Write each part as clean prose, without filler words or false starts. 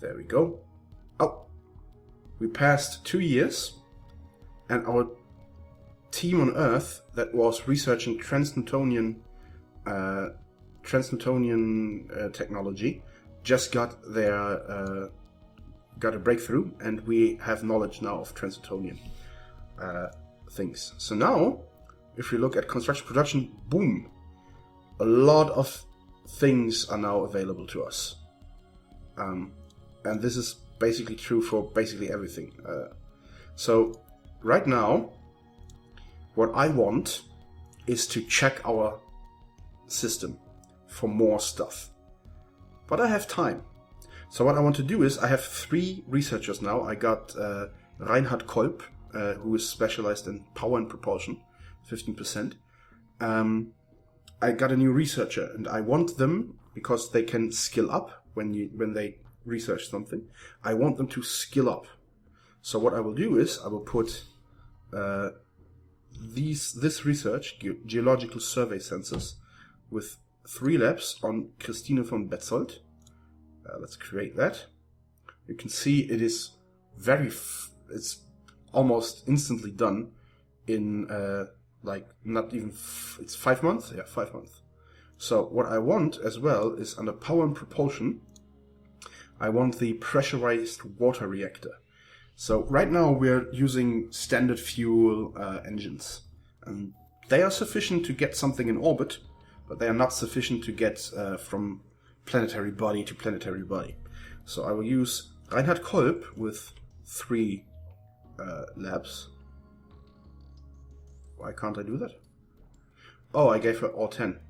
There we go. Oh, we passed 2 years, and our team on Earth that was researching Trans Newtonian technology just got their got a breakthrough, and we have knowledge now of Trans Newtonian things. So now, if we look at construction production, boom, a lot of things are now available to us. And this is basically true for basically everything. So right now, what I want is to check our system for more stuff. But I have time. So what I want to do is, I have 3 researchers now. I got Reinhard Kolb, who is specialized in power and propulsion, 15%. I got a new researcher, and I want them, because they can skill up when they research something, I want them to skill up. So what I will do is, I will put this research, geological survey sensors, with 3 labs on Christine von Betzold. Let's create that. You can see it is it's almost instantly done in not even it's 5 months. Yeah, 5 months. So what I want as well is, under power and propulsion, I want the pressurized water reactor. So right now we're using standard fuel engines, and they are sufficient to get something in orbit, but they are not sufficient to get from planetary body to planetary body. So I will use Reinhard Kolb with 3 labs. Why can't I do that? Oh, I gave her all 10.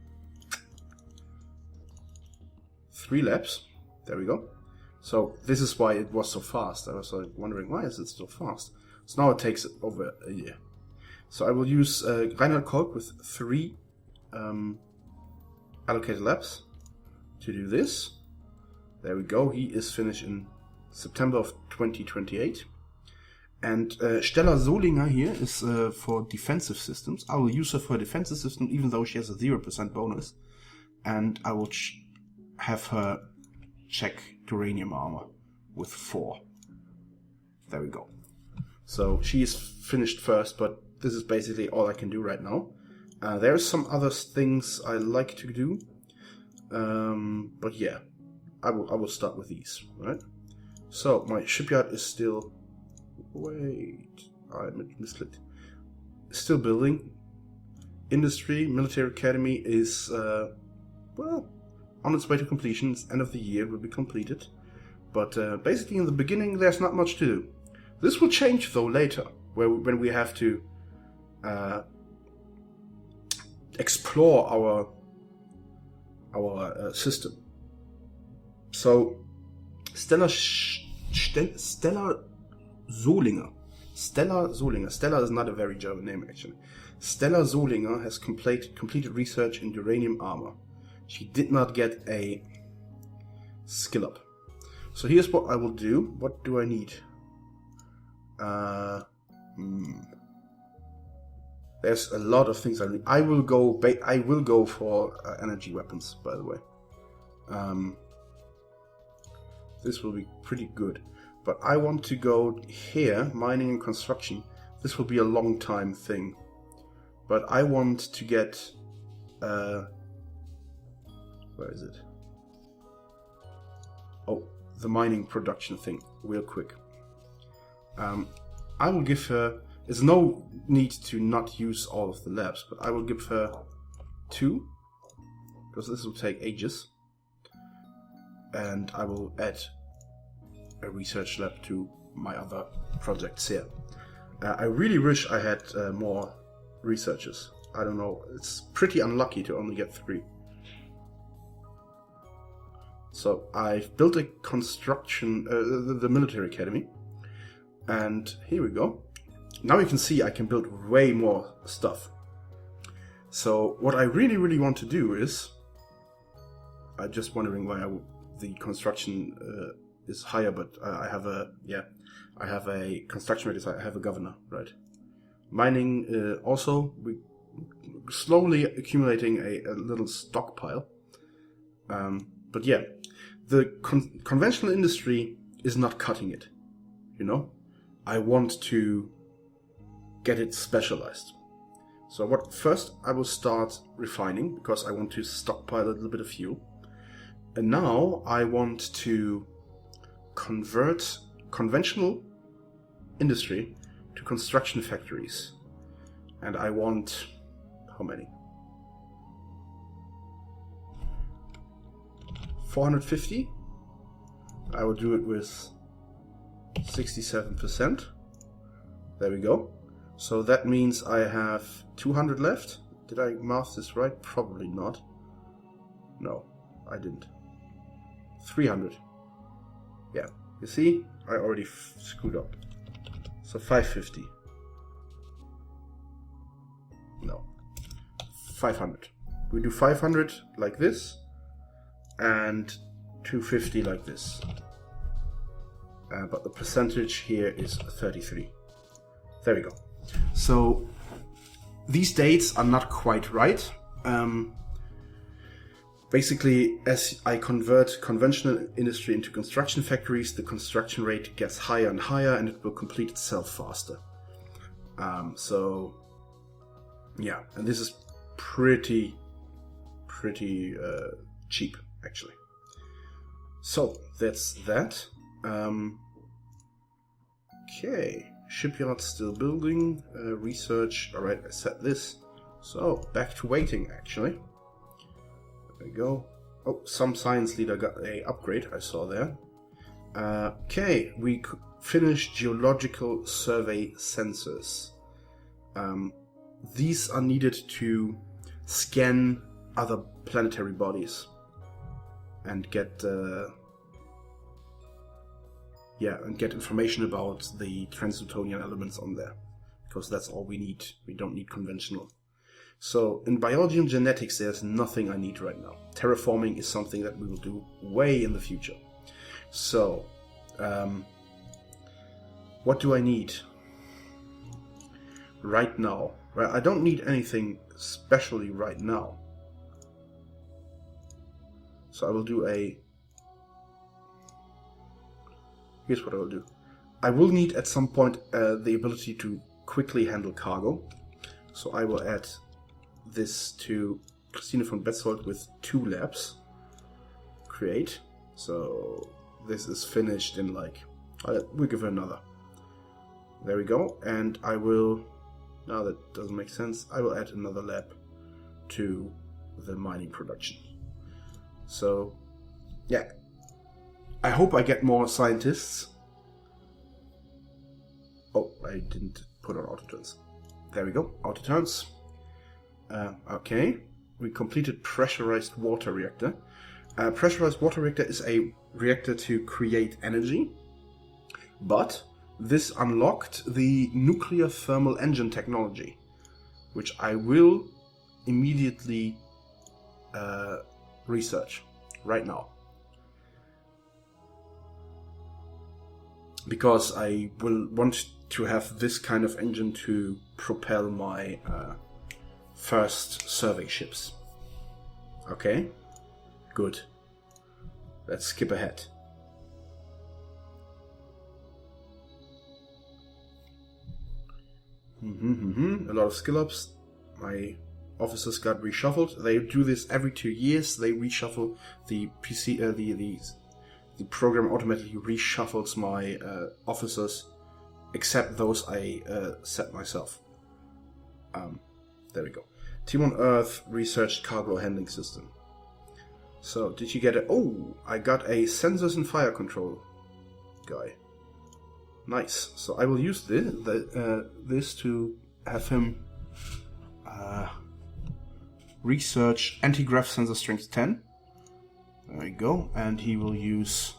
3 labs. There we go. So this is why it was so fast. I was wondering, why is it so fast? So now it takes over a year. So I will use Reinhard Kolb with 3 allocated labs to do this. There we go. He is finished in September of 2028. And Stella Solinger here is for defensive systems. I will use her for a defensive system, even though she has a 0% bonus. And I will have her check uranium armor with 4. There we go. So she is finished first, but this is basically all I can do right now. There are some other things I like to do, but yeah, I will start with these, right? So my shipyard is still. Wait, I misclicked. Still building. Industry, military academy is on its way to completion. It's end of the year, will be completed. But basically in the beginning there's not much to do. This will change though later, when we have to explore our system. So Stella Solinger. Stella is not a very German name, actually. Stella Solinger has completed research in uranium armor. She did not get a skill up. So here's what I will do. What do I need? There's a lot of things I need. I will go for energy weapons, by the way. This will be pretty good. But I want to go here, mining and construction. This will be a long time thing. But I want to get... where is it? Oh, the mining production thing, real quick. I will give her... There's no need to not use all of the labs, but I will give her 2. Because this will take ages. And I will add a research lab to my other projects here. I really wish I had more researchers. I don't know, it's pretty unlucky to only get 3. So I've built a construction, the military academy, and here we go. Now you can see I can build way more stuff. So what I really want to do is, I'm just wondering why the construction is higher, but I have a construction rate, I have a governor, right? Mining also, we slowly accumulating a little stockpile. But yeah, the conventional industry is not cutting it, you know? I want to get it specialized. So first I will start refining, because I want to stockpile a little bit of fuel. And now I want to convert conventional industry to construction factories. And I want, how many? 450. I will do it with 67%. There we go. So that means I have 200 left. Did I math this right? Probably not. No, I didn't. 300. Yeah, you see, I already screwed up. So 550. No, 500. We do 500 like this, and 250 like this. But the percentage here is 33. There we go. So these dates are not quite right. Basically, as I convert conventional industry into construction factories, the construction rate gets higher and higher, and it will complete itself faster. So yeah, and this is pretty cheap, actually. So that's that. Okay, shipyard still building, research. All right, I set this. So back to waiting, actually. There we go. Oh, some science leader got a upgrade, I saw there. Okay, we finished geological survey sensors. These are needed to scan other planetary bodies and get information about the Trans Newtonian elements on there, because that's all we need. We don't need conventional. So in biology and genetics, there's nothing I need right now. Terraforming is something that we will do way in the future. So what do I need right now? Well, I don't need anything specially right now. So I will do here's what I will do. I will need at some point the ability to quickly handle cargo. So I will add this to Christine von Betzold with 2 labs. Create. So this is finished in we'll give her another. There we go. And I will, now that doesn't make sense, I will add another lab to the mining production. So yeah, I hope I get more scientists. Oh, I didn't put on auto turns. There we go, auto turns. Okay, we completed pressurized water reactor. Pressurized water reactor is a reactor to create energy, but this unlocked the nuclear thermal engine technology, which I will immediately research right now. Because I will want to have this kind of engine to propel my first survey ships. Okay, good. Let's skip ahead. A lot of skill ups. My officers got reshuffled. They do this every 2 years. They reshuffle the PC. The program automatically reshuffles my officers, except those I set myself. There we go. Team on Earth researched cargo handling system. So, did you get it? Oh, I got a sensors and fire control guy. Nice. So I will use this to have him research anti-grav sensor strength 10. There we go. And he will use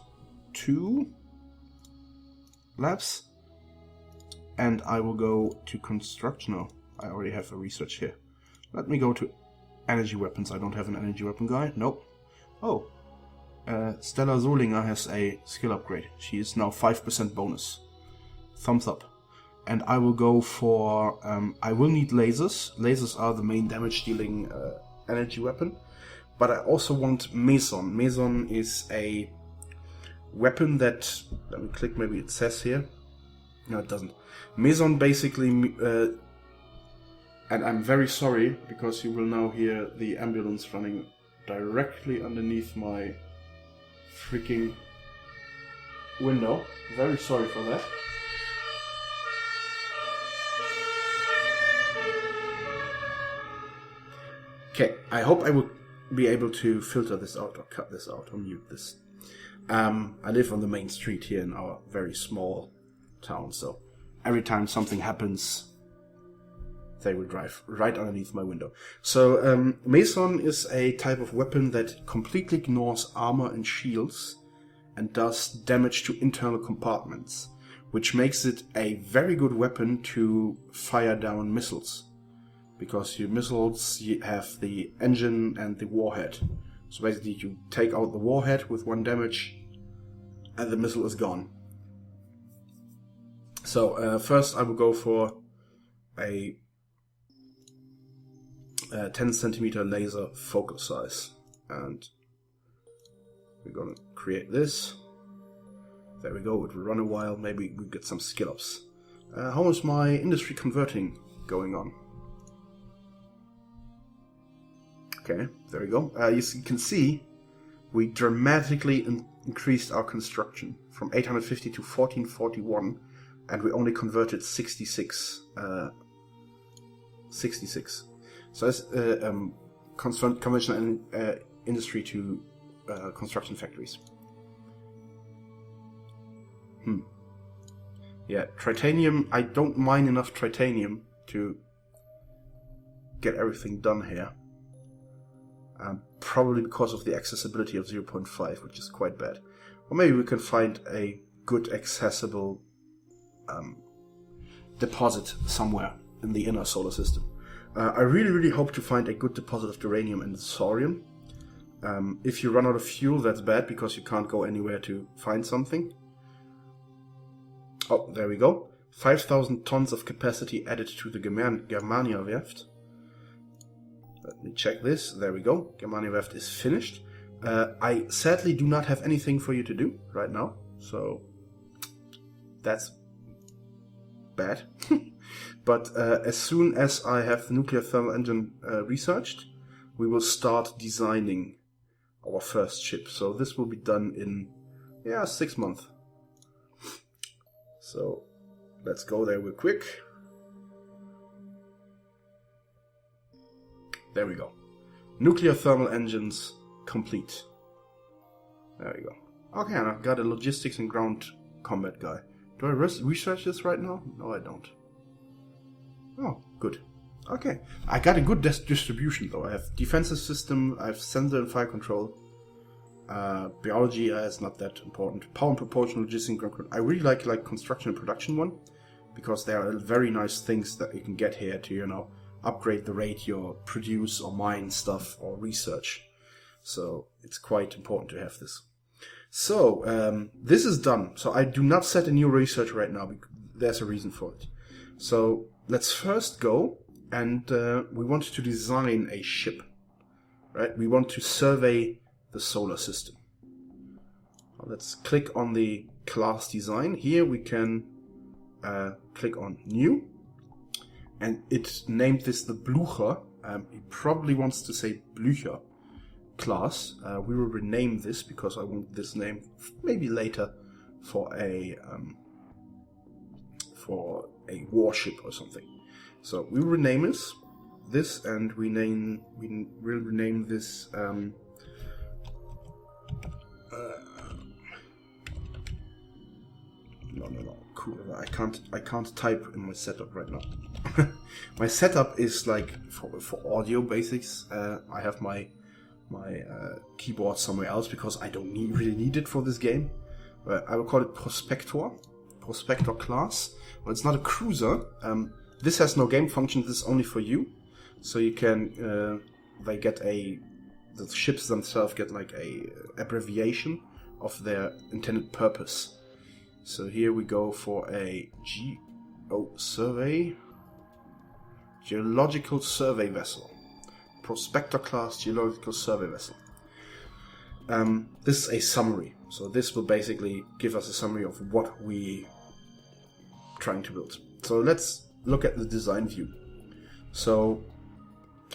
2 labs. And I will go to construction. No, I already have a research here. Let me go to energy weapons. I don't have an energy weapon guy. Nope. Oh. Stella Solinger has a skill upgrade. She is now 5% bonus. Thumbs up. And I will go for... I will need lasers. Lasers are the main damage-dealing energy weapon. But I also want Meson. Meson is a weapon that, let me click, maybe it says here. No, it doesn't. Meson basically, and I'm very sorry because you will now hear the ambulance running directly underneath my freaking window. Very sorry for that. Okay, I hope I will be able to filter this out or cut this out or mute this. I live on the main street here in our very small town, so every time something happens, they will drive right underneath my window. So, Meson is a type of weapon that completely ignores armor and shields and does damage to internal compartments, which makes it a very good weapon to fire down missiles. Because your missiles have the engine and the warhead. So basically you take out the warhead with 1 damage and the missile is gone. So first I will go for a 10 centimeter laser focal size. And we're gonna create this. There we go, it will run a while, maybe we get some skill ups. How is my industry converting going on? Okay, there we go. You can see we dramatically increased our construction from 850 to 1441, and we only converted 66. 66. So that's conventional industry to construction factories. Yeah, titanium. I don't mine enough titanium to get everything done here. Probably because of the accessibility of 0.5, which is quite bad. Or maybe we can find a good accessible deposit somewhere in the inner solar system. I really hope to find a good deposit of uranium and thorium. If you run out of fuel, that's bad because you can't go anywhere to find something. Oh, there we go. 5,000 tons of capacity added to the Germania Werft. Let me check this. There we go. Germania Werft is finished. I sadly do not have anything for you to do right now, so that's bad. But as soon as I have the nuclear thermal engine researched, we will start designing our first ship. So this will be done in 6 months. So let's go there real quick. There we go. Nuclear thermal engines complete. There we go. Okay, and I've got a logistics and ground combat guy. Do I research this right now? No, I don't. Oh, good. Okay. I got a good distribution though. I have defensive system, I have sensor and fire control. Biology is not that important. Power and propulsion, logistics and ground control. I really like construction and production one, because there are very nice things that you can get here to, upgrade the rate you produce or mine stuff or research. So it's quite important to have this. So this is done. So I do not set a new research right now, because there's a reason for it. So let's first go and we want to design a ship, right? We want to survey the solar system. Let's click on the class design. Here we can click on new. And it named this the Blücher. It probably wants to say Blücher class. We will rename this because I want this name maybe later for a warship or something. So we will rename this, and we will rename this no. Cool. I can't type in my setup right now. My setup is like for audio basics. I have my keyboard somewhere else because I don't really need it for this game. I will call it Prospector class. Well, it's not a cruiser. This has no game function. This is only for you. So you can the ships themselves get like a abbreviation of their intended purpose. So here we go for a geological survey vessel. Prospector class geological survey vessel. This is a summary. So this will basically give us a summary of what we trying to build. So let's look at the design view. So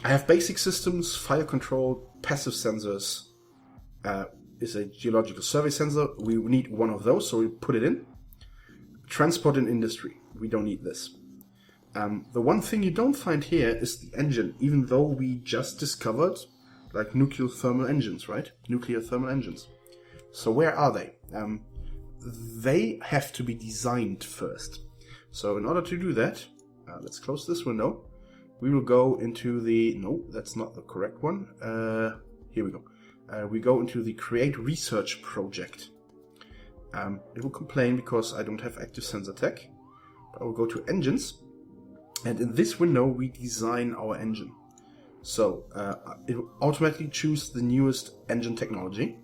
I have basic systems, fire control, passive sensors, is a geological survey sensor. We need one of those, so we put it in. Transport and industry, we don't need this. The one thing you don't find here is the engine, even though we just discovered like nuclear thermal engines, right? Nuclear thermal engines. So where are they? They have to be designed first. So in order to do that, let's close this window. We will go into the, no, that's not the correct one. Here we go. We go into the Create Research Project. It will complain because I don't have active sensor tech. But I will go to Engines. And in this window, we design our engine. So it will automatically choose the newest engine technology.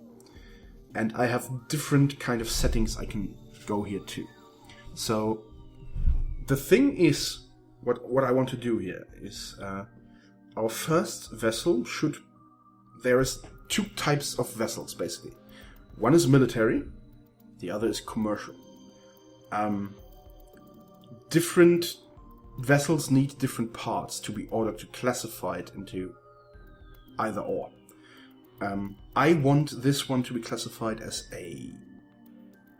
And I have different kind of settings I can go here to. So the thing is, what I want to do here is our first vessel should... There is two types of vessels, basically. One is military, the other is commercial. Different vessels need different parts to be ordered to classify it into either or. I want this one to be classified as a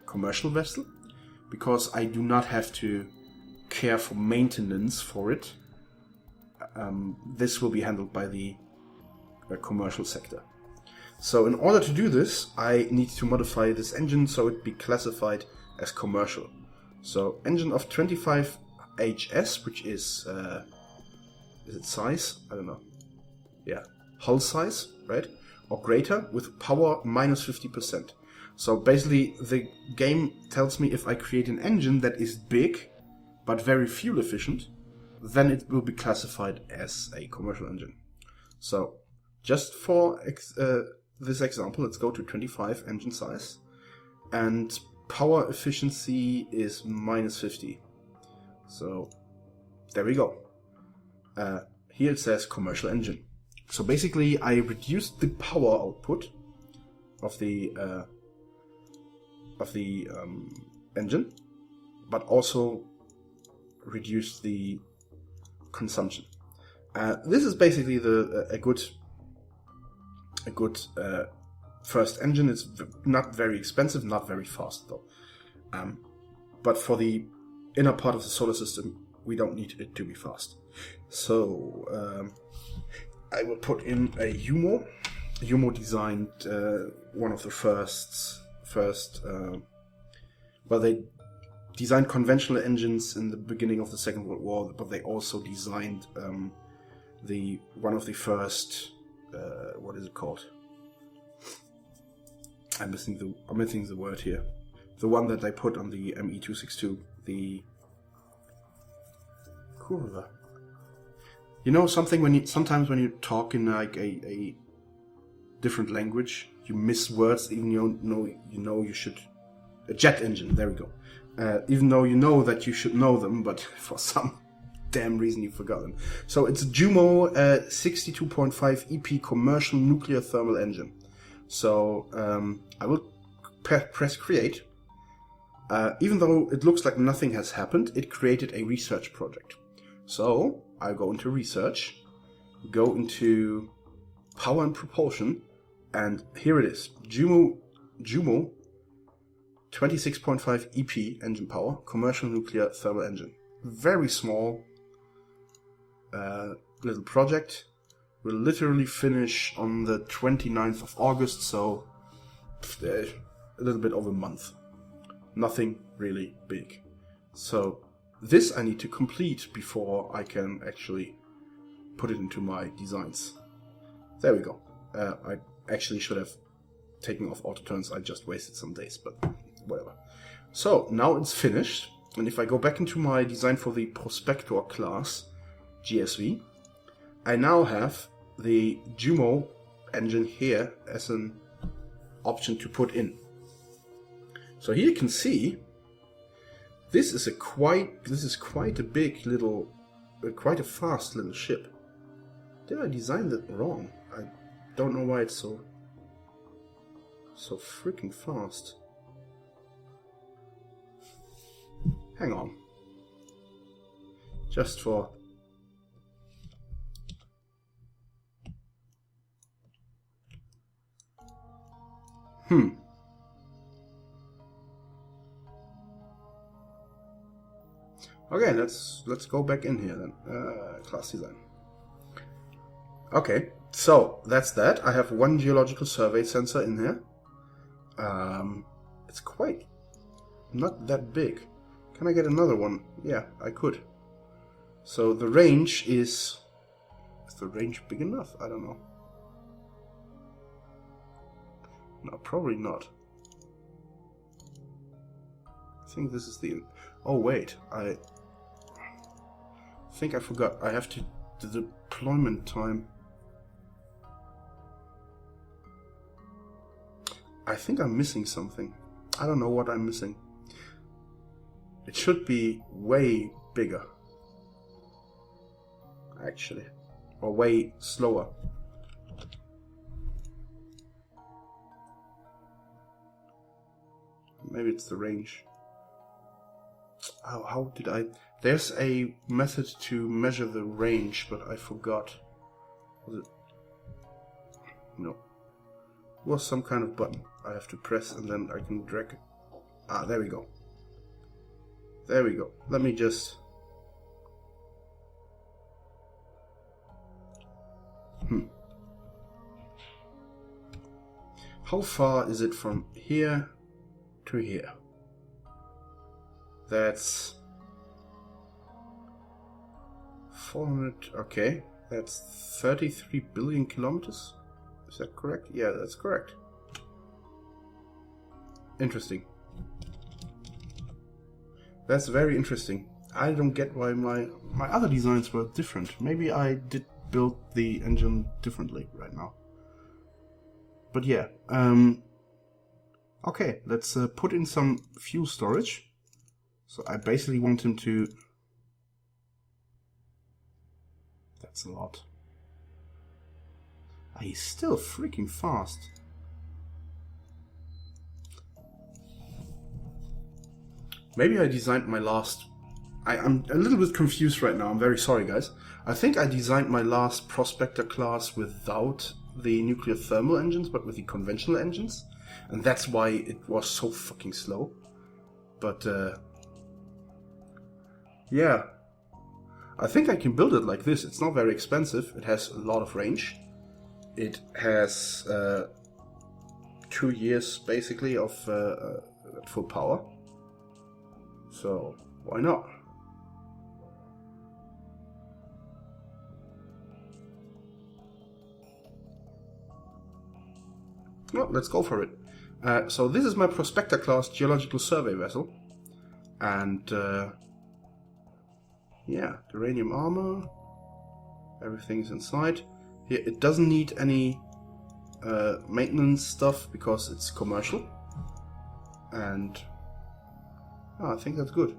commercial vessel because I do not have to care for maintenance for it. This will be handled by the commercial sector. So in order to do this, I need to modify this engine so it be classified as commercial. So engine of 25 HS, which is it size? I don't know. Yeah, hull size, right? Or greater with power minus 50%. So basically the game tells me if I create an engine that is big but very fuel efficient, then it will be classified as a commercial engine. So just for this example, let's go to 25 engine size, and power efficiency is minus 50. So there we go. Here it says commercial engine. So basically I reduced the power output of the engine, but also reduced the consumption. This is basically a good first engine. It's not very expensive, not very fast though. But for the inner part of the solar system, we don't need it to be fast. So I will put in a UMO. UMO designed one of the first. Well, they designed conventional engines in the beginning of the Second World War, but they also designed one of the first. What is it called? I'm missing the word here. The one that they put on the ME-262. The Kurva. You know something sometimes when you talk in like a different language, you miss words even you know you should. A jet engine. There we go. Even though you know that you should know them, but for some damn reason you forgot them. So it's a JUMO 62.5 EP commercial nuclear thermal engine. So I will press create. Even though it looks like nothing has happened, it created a research project. So I'll go into research, go into power and propulsion, and here it is. JUMO 26.5 EP engine power, commercial nuclear thermal engine. Very small little project. Will literally finish on the 29th of August, so a little bit over a month. Nothing really big. So this I need to complete before I can actually put it into my designs. There we go. I actually should have taken off auto turns. I just wasted some days, but whatever. So now it's finished, and if I go back into my design for the Prospector class, GSV, I now have the JUMO engine here as an option to put in. So here you can see this is quite a big little, quite a fast little ship. Did I design that wrong? I don't know why it's so So freaking fast. Hang on. Just for... Okay, let's go back in here then. Class design. Okay, so that's that. I have one geological survey sensor in here. It's quite not that big. Can I get another one? Yeah, I could. So the range is the range big enough? I don't know. No, probably not. I think this is the... Oh wait, I think I forgot. I have to... The deployment time. I think I'm missing something. I don't know what I'm missing. It should be way bigger. Actually. Or way slower. Maybe it's the range. Oh, how did I... There's a method to measure the range, but I forgot. Was it... No. It was some kind of button I have to press and then I can drag it. Ah, there we go. There we go. Let me just... How far is it from here to here? That's 400, okay. That's 33 billion kilometers. Is that correct? Yeah, that's correct. Interesting. That's very interesting. I don't get why my other designs were different. Maybe I did build the engine differently right now. But yeah, okay, let's put in some fuel storage. So I basically want him to... That's a lot. He's still freaking fast. Maybe I designed my last... I'm a little bit confused right now. I'm very sorry, guys. I think I designed my last Prospector class without the nuclear thermal engines, but with the conventional engines. And that's why it was so fucking slow. But, yeah. I think I can build it like this. It's not very expensive. It has a lot of range. It has 2 years, basically, of full power. So, why not? Well, let's go for it. So this is my Prospector class geological survey vessel. And, yeah, uranium armor. Everything's inside. Here, it doesn't need any maintenance stuff because it's commercial. And I think that's good.